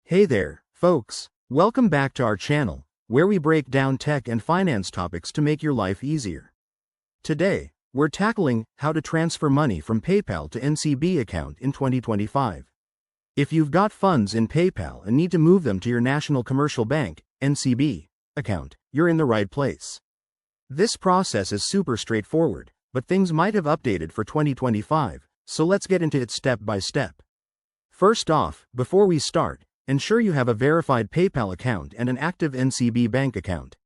Hey there, folks. Welcome back to our channel, where we break down tech and finance topics to make your life easier. Today, we're tackling how to transfer money from PayPal to NCB account in 2025. If you've got funds in PayPal and need to move them to your National Commercial Bank, NCB, account, you're in the right place. This process is super straightforward, but things might have updated for 2025, so let's get into it step by step. First off, before we start, ensure you have a verified PayPal account and an active NCB bank account.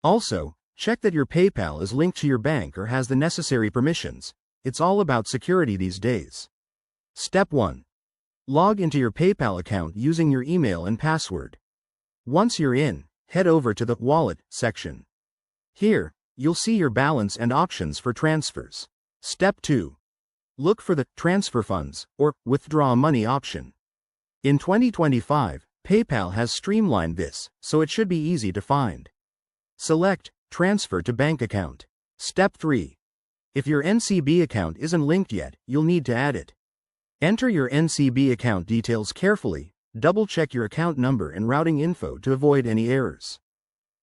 Also, check that your PayPal is linked to your bank or has the necessary permissions. It's all about security these days. Step 1. Log into your PayPal account using your email and password. Once you're in, head over to the Wallet section. Here, you'll see your balance and options for transfers. Step 2. Look for the Transfer Funds or Withdraw Money option. In 2025, PayPal has streamlined this, so it should be easy to find. Select Transfer to Bank Account. Step 3. If your NCB account isn't linked yet, you'll need to add it. Enter your NCB account details carefully, double-check your account number and routing info to avoid any errors.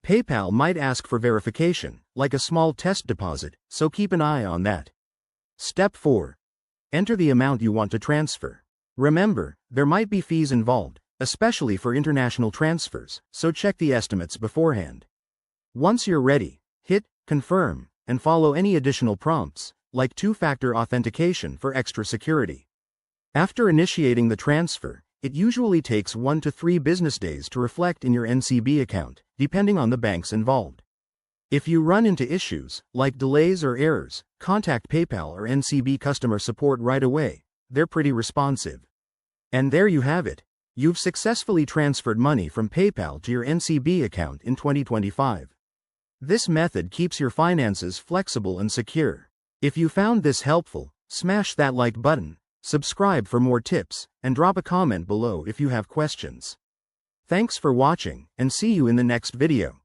PayPal might ask for verification, like a small test deposit, so keep an eye on that. Step 4. Enter the amount you want to transfer. Remember, there might be fees involved, especially for international transfers, so check the estimates beforehand. Once you're ready, hit Confirm and follow any additional prompts, like two-factor authentication for extra security. After initiating the transfer, it usually takes 1 to 3 business days to reflect in your NCB account, depending on the banks involved. If you run into issues, like delays or errors, contact PayPal or NCB customer support right away. They're pretty responsive. And there you have it. You've successfully transferred money from PayPal to your NCB account in 2025. This method keeps your finances flexible and secure. If you found this helpful, smash that like button, subscribe for more tips, and drop a comment below if you have questions. Thanks for watching, and see you in the next video.